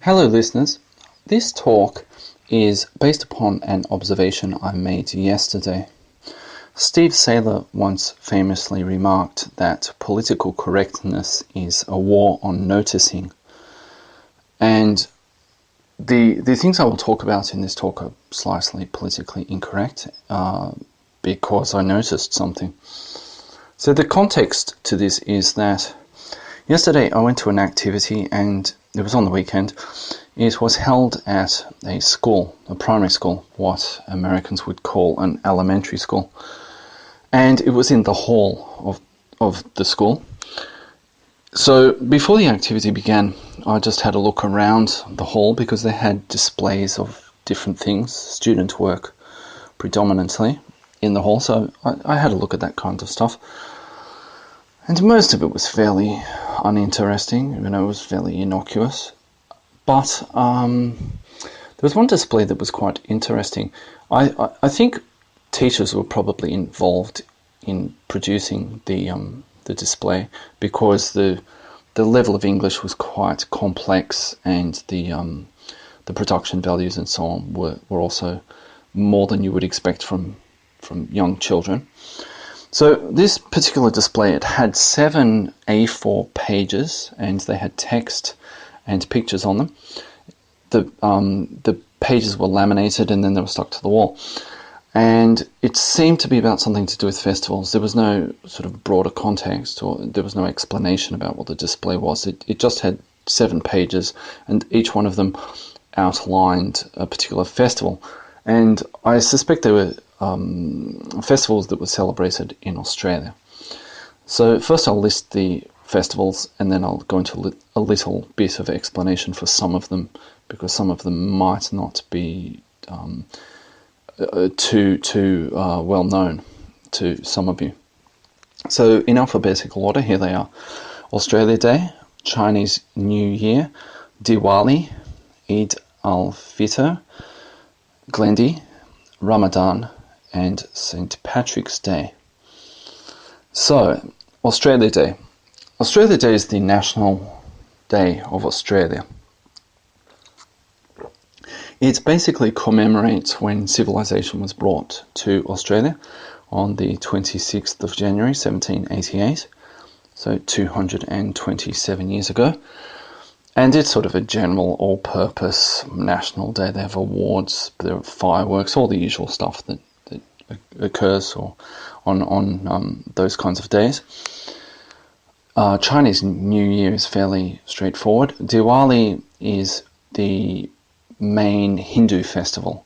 Hello listeners, this talk is based upon an observation I made yesterday. Steve Saylor once famously remarked that political correctness is a war on noticing. And the things I will talk about in this talk are slightly politically incorrect because I noticed something. So the context to this is that yesterday I went to an activity and it was on the weekend. It was held at a school, a primary school, what Americans would call an elementary school. And it was in the hall of the school. So before the activity began, I just had a look around the hall because they had displays of different things, student work predominantly in the hall. So I had a look at that kind of stuff. And most of it was fairly uninteresting, it was fairly innocuous. But there was one display that was quite interesting. I think teachers were probably involved in producing the display because the level of English was quite complex and the production values and so on were also more than you would expect from young children. So this particular display, it had 7 A4 pages and they had text and pictures on them. The pages were laminated and then they were stuck to the wall. And it seemed to be about something to do with festivals. There was no sort of broader context or there was no explanation about what the display was. It just had 7 pages and each one of them outlined a particular festival. And I suspect they were festivals that were celebrated in Australia. So first I'll list the festivals and then I'll go into a little bit of explanation for some of them because some of them might not be too well known to some of you. So in alphabetical order, here they are: Australia Day, Chinese New Year, Diwali, Eid al-Fitr, Glendi, Ramadan, and St. Patrick's Day. So, Australia Day. Australia Day is the national day of Australia. It basically commemorates when civilization was brought to Australia on the 26th of January 1788, so 227 years ago. And it's sort of a general all-purpose national day. They have awards, there are fireworks, all the usual stuff that occurs on those kinds of days. Chinese New Year is fairly straightforward. Diwali is the main Hindu festival.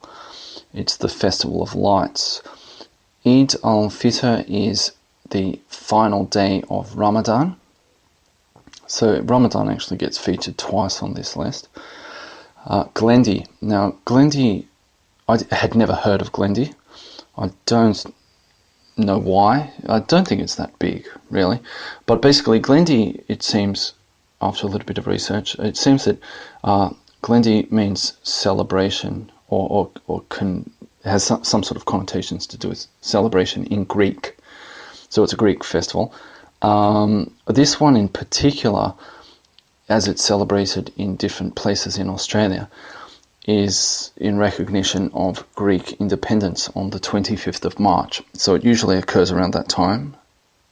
It's the festival of lights. Eid al-Fitr is the final day of Ramadan. So Ramadan actually gets featured twice on this list. Glendi. Now, Glendi, I had never heard of Glendi. I don't know why. I don't think it's that big, really. But basically, Glendi, it seems, after a little bit of research, it seems that Glendi means celebration or has some sort of connotations to do with celebration in Greek. So it's a Greek festival. This one in particular, as it's celebrated in different places in Australia, is in recognition of Greek independence on the 25th of March. So it usually occurs around that time,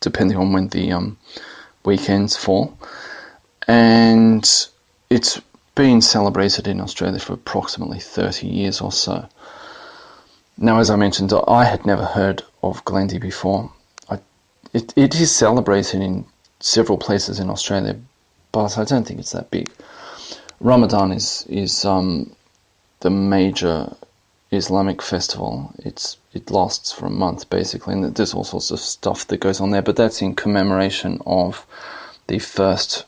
depending on when the weekends fall. And it's been celebrated in Australia for approximately 30 years or so. Now, as I mentioned, I had never heard of Glendi before. It is celebrated in several places in Australia, but I don't think it's that big. Ramadan is the major Islamic festival. It lasts for a month basically, and there's all sorts of stuff that goes on there. But that's in commemoration of the first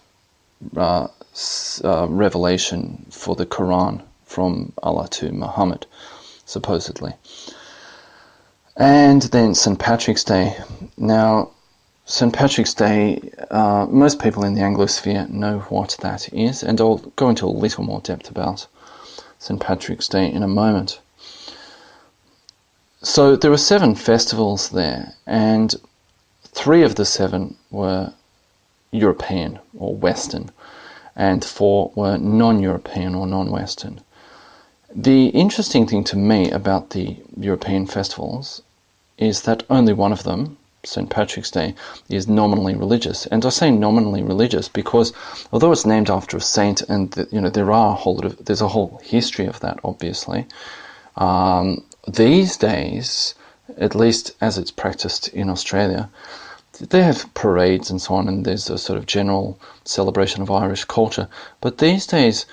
revelation for the Quran from Allah to Muhammad, supposedly. And then St. Patrick's Day. Now, St. Patrick's Day, most people in the Anglosphere know what that is, and I'll go into a little more depth about St. Patrick's Day in a moment. So there were 7 festivals there, and 3 of the 7 were European or Western, and 4 were non-European or non-Western. The interesting thing to me about the European festivals is that only one of them, St. Patrick's Day, is nominally religious. And I say nominally religious because although it's named after a saint, and there's a whole history of that, obviously. These days, at least as it's practiced in Australia, they have parades and so on, and there's a sort of general celebration of Irish culture. But these days,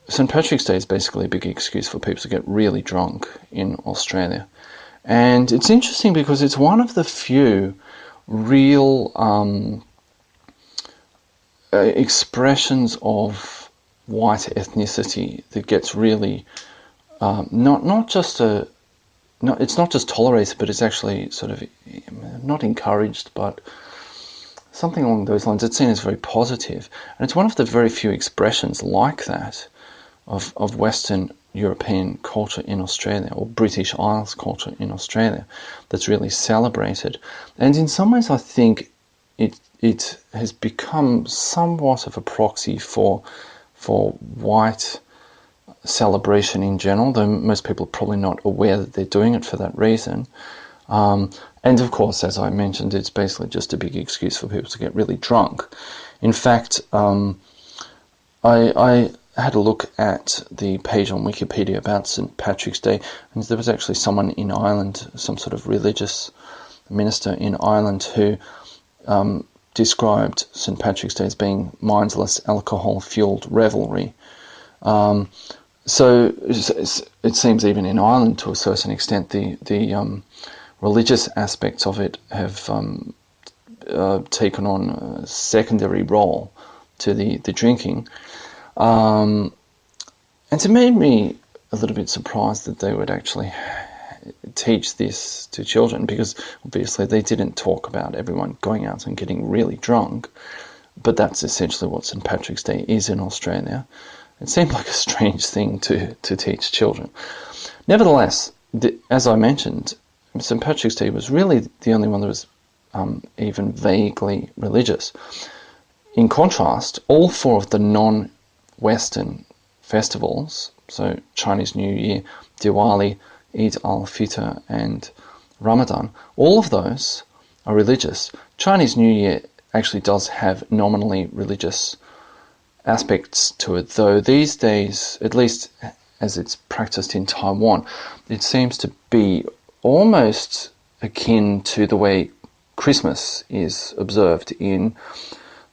St. Patrick's Day is basically a big excuse for people to get really drunk in Australia. And it's interesting because it's one of the few real expressions of white ethnicity that gets really it's not just tolerated, but it's actually sort of not encouraged, but something along those lines. It's seen as very positive, and it's one of the very few expressions like that of Western European culture in Australia, or British Isles culture in Australia, that's really celebrated. And in some ways I think it has become somewhat of a proxy for white celebration in general, though most people are probably not aware that they're doing it for that reason. And of course, as I mentioned, it's basically just a big excuse for people to get really drunk. In fact, I had a look at the page on Wikipedia about St. Patrick's Day, and there was actually someone in Ireland, some sort of religious minister in Ireland, who described St. Patrick's Day as being mindless, alcohol-fueled revelry. So it seems even in Ireland, to a certain extent, the religious aspects of it have taken on a secondary role to the drinking. And it made me a little bit surprised that they would actually teach this to children, because obviously they didn't talk about everyone going out and getting really drunk, but that's essentially what St. Patrick's Day is in Australia. It seemed like a strange thing to teach children. Nevertheless, as I mentioned, St. Patrick's Day was really the only one that was even vaguely religious. In contrast, all 4 of the non-Western festivals, so Chinese New Year, Diwali, Eid al-Fitr and Ramadan, all of those are religious. Chinese New Year actually does have nominally religious aspects to it, though these days, at least as it's practiced in Taiwan, it seems to be almost akin to the way Christmas is observed in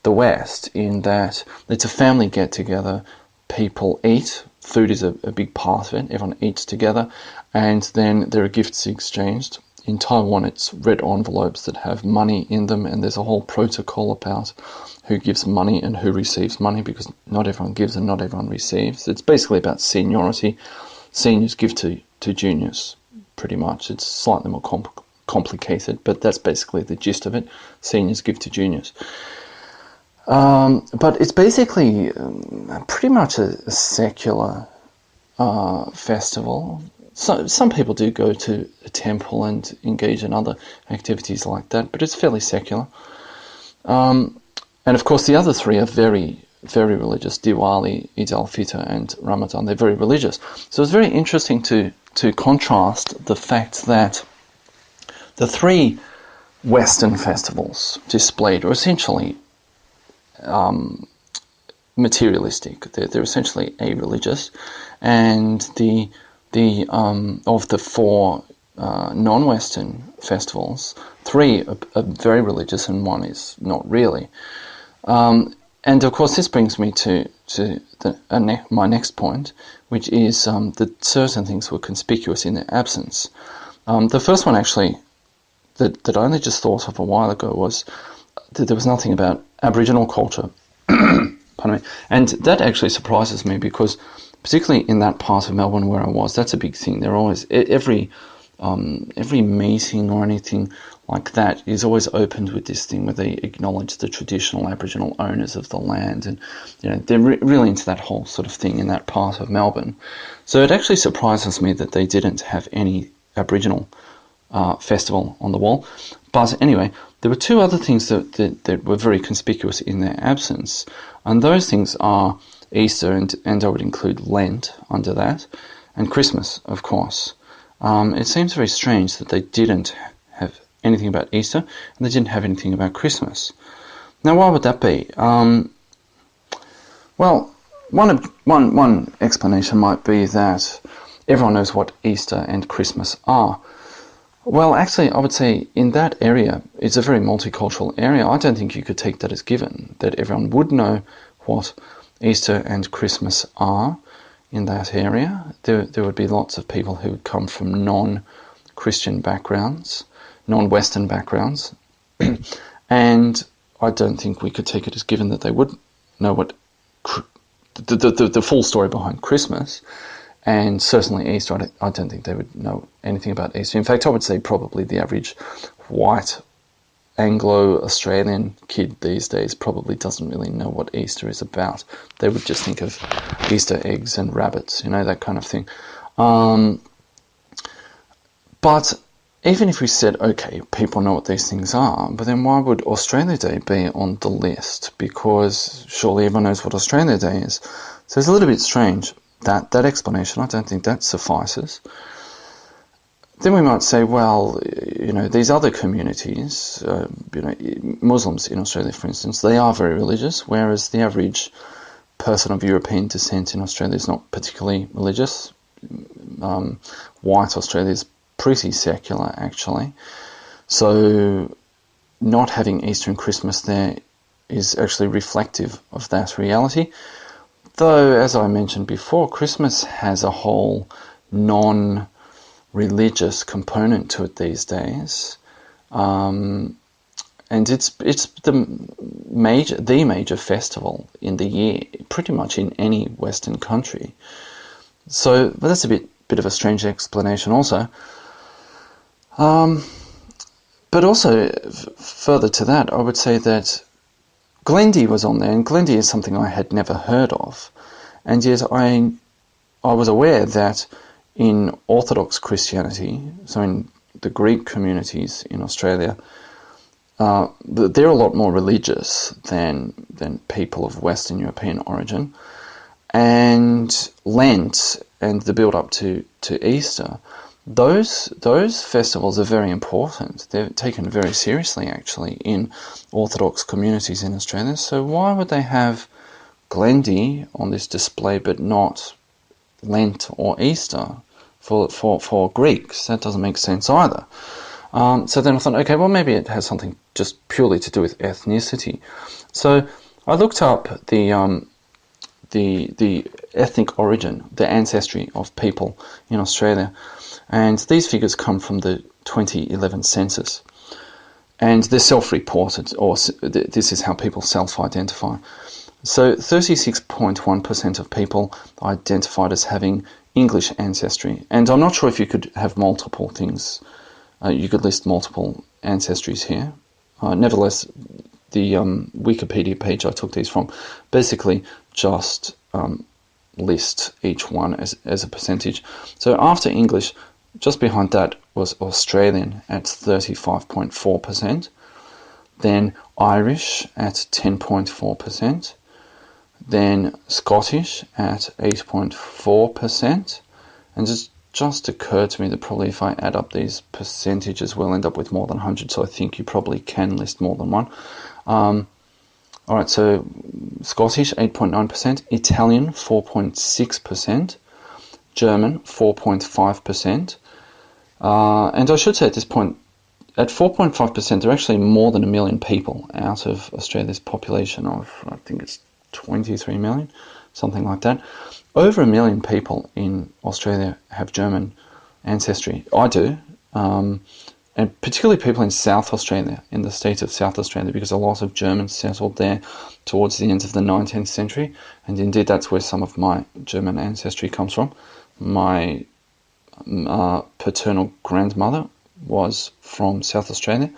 the West, in that it's a family get-together, people eat, food is a big part of it, everyone eats together, and then there are gifts exchanged. In Taiwan, it's red envelopes that have money in them, and there's a whole protocol about who gives money and who receives money, because not everyone gives and not everyone receives. It's basically about seniority. Seniors give to juniors, pretty much. It's slightly more complicated, but that's basically the gist of it. Seniors give to juniors. But it's basically pretty much a secular festival. So some people do go to a temple and engage in other activities like that, but it's fairly secular. And of course, the other 3 are very, very religious: Diwali, Eid al-Fitr, and Ramadan. They're very religious. So it's very interesting to contrast the fact that the 3 Western festivals displayed are essentially materialistic. They're essentially a-religious, and the of the 4 non-Western festivals, 3 are very religious and 1 is not really. And of course, this brings me to my next point, which is that certain things were conspicuous in their absence. The first one, actually, that I only just thought of a while ago, was that there was nothing about Aboriginal culture. Pardon me. And that actually surprises me, because particularly in that part of Melbourne where I was, that's a big thing. They're always, every meeting or anything like that is always opened with this thing where they acknowledge the traditional Aboriginal owners of the land, and they're really into that whole sort of thing in that part of Melbourne. So it actually surprises me that they didn't have any Aboriginal festival on the wall. But anyway, there were two other things that were very conspicuous in their absence, and those things are Easter, and I would include Lent under that, and Christmas, of course. It seems very strange that they didn't have anything about Easter, and they didn't have anything about Christmas. Now, why would that be? Well, one explanation might be that everyone knows what Easter and Christmas are. Well, actually, I would say in that area, it's a very multicultural area. I don't think you could take that as given, that everyone would know what Easter and Christmas are in that area. There would be lots of people who would come from non-Christian backgrounds, non-Western backgrounds, and I don't think we could take it as given that they would know what the full story behind Christmas, and certainly Easter. I don't think they would know anything about Easter. In fact, I would say probably the average white Anglo-Australian kid these days probably doesn't really know what Easter is about. They would just think of Easter eggs and rabbits, that kind of thing. But even if we said, okay, people know what these things are, but then why would Australia Day be on the list? Because surely everyone knows what Australia Day is. So it's a little bit strange, that explanation. I don't think that suffices. Then we might say, well, these other communities, Muslims in Australia, for instance, they are very religious, whereas the average person of European descent in Australia is not particularly religious. White Australia is pretty secular, actually. So not having Easter and Christmas there is actually reflective of that reality. Though, as I mentioned before, Christmas has a whole non-religious component to it these days, and it's the major festival in the year, pretty much in any Western country. So, but that's a bit of a strange explanation, also. But also, further to that, I would say that Glendy was on there, and Glendy is something I had never heard of, and yet I was aware that in Orthodox Christianity, so in the Greek communities in Australia, they're a lot more religious than people of Western European origin, and Lent and the build-up to Easter, those festivals are very important. They're taken very seriously, actually, in Orthodox communities in Australia. So why would they have Glendy on this display but not Lent or Easter for Greeks? That doesn't make sense either. So then I thought, okay, well, maybe it has something just purely to do with ethnicity. So I looked up the ethnic origin, the ancestry of people in Australia. And these figures come from the 2011 census. And they're self-reported, or this is how people self-identify. So 36.1% of people identified as having English ancestry. And I'm not sure if you could have multiple things. You could list multiple ancestries here. Nevertheless, the Wikipedia page I took these from basically just list each one as a percentage. So after English, just behind that was Australian at 35.4%, then Irish at 10.4%, then Scottish at 8.4%, and it just occurred to me that probably if I add up these percentages, we'll end up with more than 100, so I think you probably can list more than one. Alright, so Scottish, 8.9%, Italian, 4.6%, German, 4.5%, and I should say at this point, at 4.5%, there are actually more than 1 million people out of Australia's population of, I think it's 23 million, something like that. Over 1 million people in Australia have German ancestry. I do. And particularly people in South Australia, in the state of South Australia, because a lot of Germans settled there towards the end of the 19th century, and indeed that's where some of my German ancestry comes from. My paternal grandmother was from South Australia,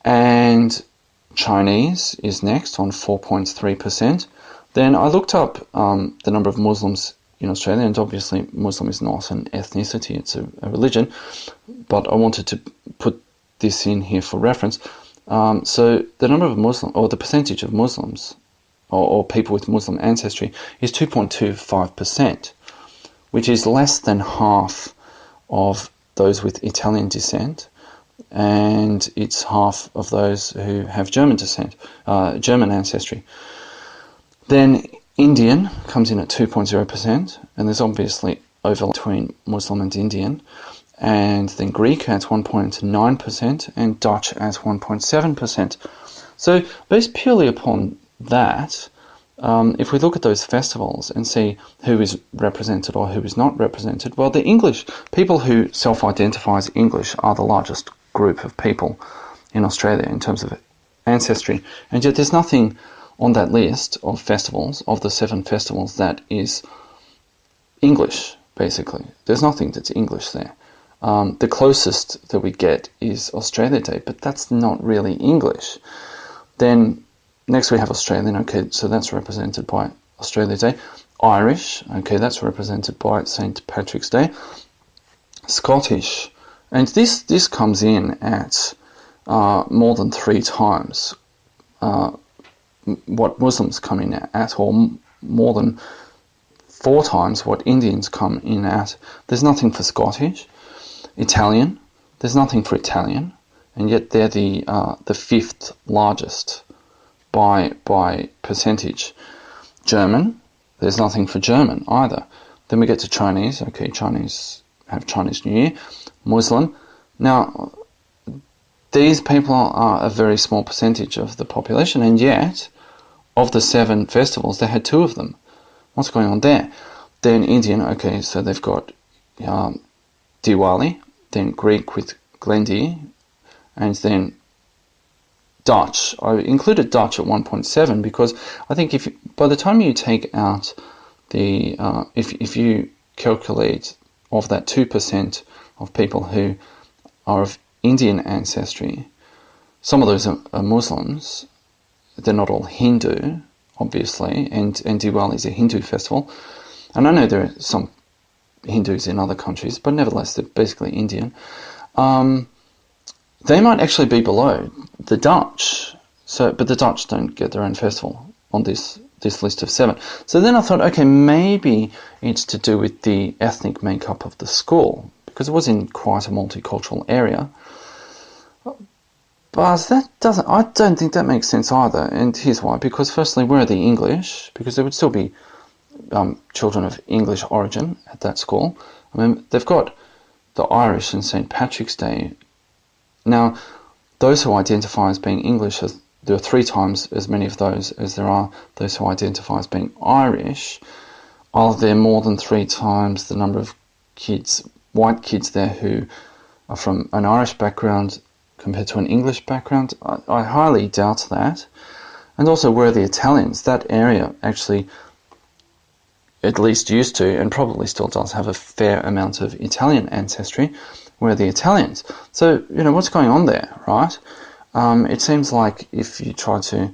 and Chinese is next on 4.3%. Then I looked up the number of Muslims in Australia, and obviously Muslim is not an ethnicity, it's a religion, but I wanted to put this in here for reference. So the number of Muslim, or the percentage of Muslims, or people with Muslim ancestry, is 2.25%, which is less than half of those with Italian descent, and it's half of those who have German descent, German ancestry. Then Indian comes in at 2.0%, and there's obviously overlap between Muslim and Indian. And then Greek at 1.9% and Dutch at 1.7%. So based purely upon that, if we look at those festivals and see who is represented or who is not represented, well, the English, people who self-identify as English are the largest group of people in Australia in terms of ancestry. And yet there's nothing on that list of festivals, of the 7 festivals, that is English, basically. There's nothing that's English there. The closest that we get is Australia Day, but that's not really English. Then next we have Australian, okay, so that's represented by Australia Day. Irish, okay, that's represented by St. Patrick's Day. Scottish, and this comes in at more than 3 times what Muslims come in at, or more than 4 times what Indians come in at. There's nothing for Scottish. Italian, there's nothing for Italian, and yet they're the 5th largest by percentage. German, there's nothing for German either. Then we get to Chinese. Okay, Chinese have Chinese New Year. Muslim. Now, these people are a very small percentage of the population, and yet, of the 7 festivals, they had 2 of them. What's going on there? Then Indian, okay, so they've got Diwali, then Greek with Glendi, and then Dutch. I included Dutch at 1.7 because I think by the time you take out the, if you calculate of that 2% of people who are of Indian ancestry, some of those are Muslims. They're not all Hindu, obviously, and Diwali is a Hindu festival. And I know there are some Hindus in other countries, but nevertheless they're basically Indian. They might actually be below the Dutch. But the Dutch don't get their own festival on this list of 7. So then I thought, okay, maybe it's to do with the ethnic makeup of the school, because it was in quite a multicultural area. But I don't think that makes sense either, and here's why. Because firstly, where are the English? Because there would still be children of English origin at that school. I mean, they've got the Irish and St. Patrick's Day. Now, those who identify as being English, there are 3 times as many of those as there are those who identify as being Irish. Are there more than 3 times the number of kids, white kids there who are from an Irish background compared to an English background? I highly doubt that. And also, where are the Italians? That area actually at least used to, and probably still does, have a fair amount of Italian ancestry. Where are the Italians? So, what's going on there, right? It seems like if you try to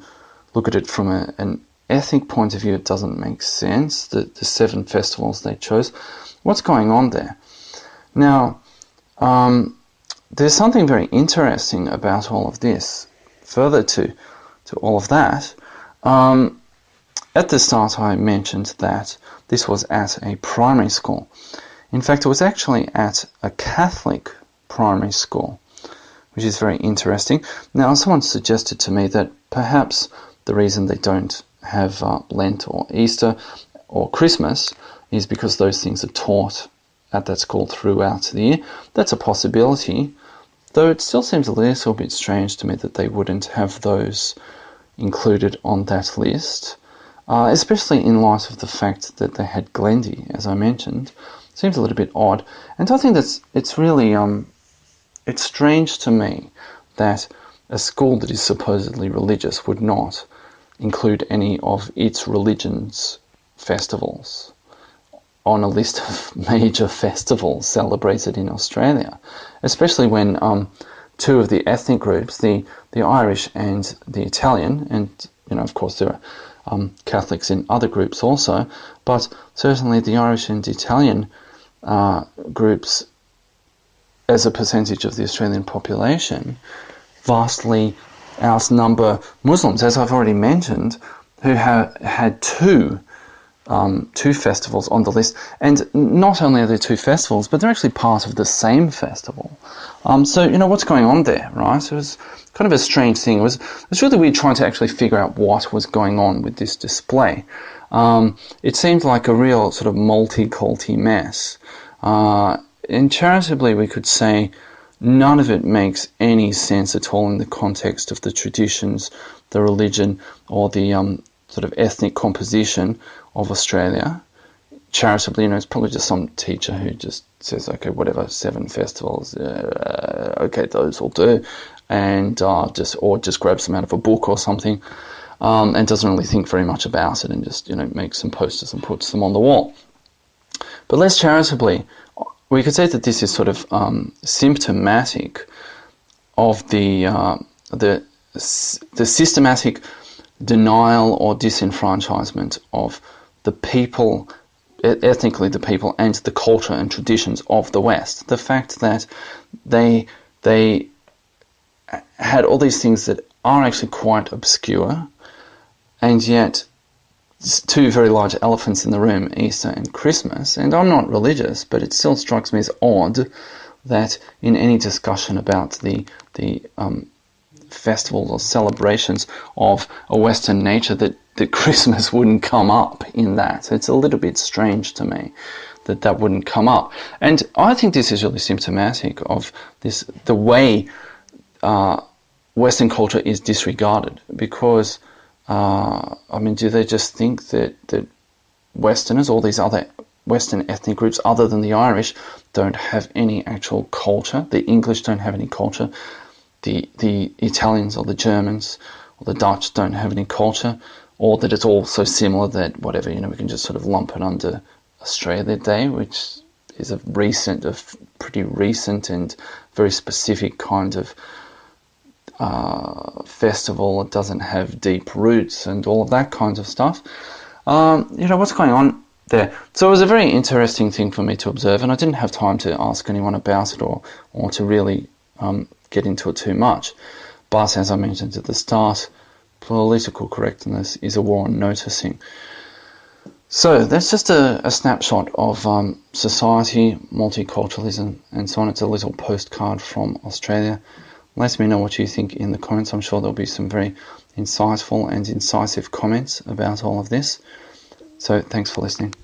look at it from an ethnic point of view, it doesn't make sense, the 7 festivals they chose. What's going on there? Now, there's something very interesting about all of this. Further to all of that, at the start I mentioned that this was at a primary school. In fact, it was actually at a Catholic primary school, which is very interesting. Now, someone suggested to me that perhaps the reason they don't have Lent or Easter or Christmas is because those things are taught at that school throughout the year. That's a possibility, though it still seems a little bit strange to me that they wouldn't have those included on that list, especially in light of the fact that they had Glendi, as I mentioned. Seems a little bit odd, and I think it's really it's strange to me that a school that is supposedly religious would not include any of its religion's festivals on a list of major festivals celebrated in Australia, especially when 2 of the ethnic groups, the Irish and the Italian, and of course there Catholics in other groups also, but certainly the Irish and Italian groups, as a percentage of the Australian population, vastly outnumber Muslims, as I've already mentioned, who have had two festivals on the list. And not only are there two festivals, but they're actually part of the same festival. So, what's going on there, right? It was kind of a strange thing. It was really weird trying to actually figure out what was going on with this display. It seemed like a real sort of multi-culti mess. And charitably, we could say none of it makes any sense at all in the context of the traditions, the religion, or the sort of ethnic composition of Australia. Charitably, it's probably just some teacher who just says, okay, whatever, 7 festivals, okay, those will do, and just grabs them out of a book or something, and doesn't really think very much about it, and just makes some posters and puts them on the wall. But less charitably, we could say that this is sort of symptomatic of the systematic denial or disenfranchisement of the people, ethnically the people, and the culture and traditions of the West. The fact that they had all these things that are actually quite obscure, and yet two very large elephants in the room, Easter and Christmas. And I'm not religious, but it still strikes me as odd that in any discussion about the festivals or celebrations of a Western nature that Christmas wouldn't come up in that. It's a little bit strange to me that wouldn't come up. And I think this is really symptomatic of the way Western culture is disregarded, because do they just think that Westerners, all these other Western ethnic groups other than the Irish, don't have any actual culture? The English don't have any culture. The Italians or the Germans or the Dutch don't have any culture, or that it's all so similar that whatever, we can just sort of lump it under Australia Day, which is a pretty recent and very specific kind of festival. It doesn't have deep roots and all of that kind of stuff. What's going on there? So it was a very interesting thing for me to observe, and I didn't have time to ask anyone about it or to really get into it too much. But as I mentioned at the start, political correctness is a war on noticing. So that's just a snapshot of society, multiculturalism, and so on. It's a little postcard from Australia. Let me know what you think in the comments. I'm sure there'll be some very insightful and incisive comments about all of this. So thanks for listening.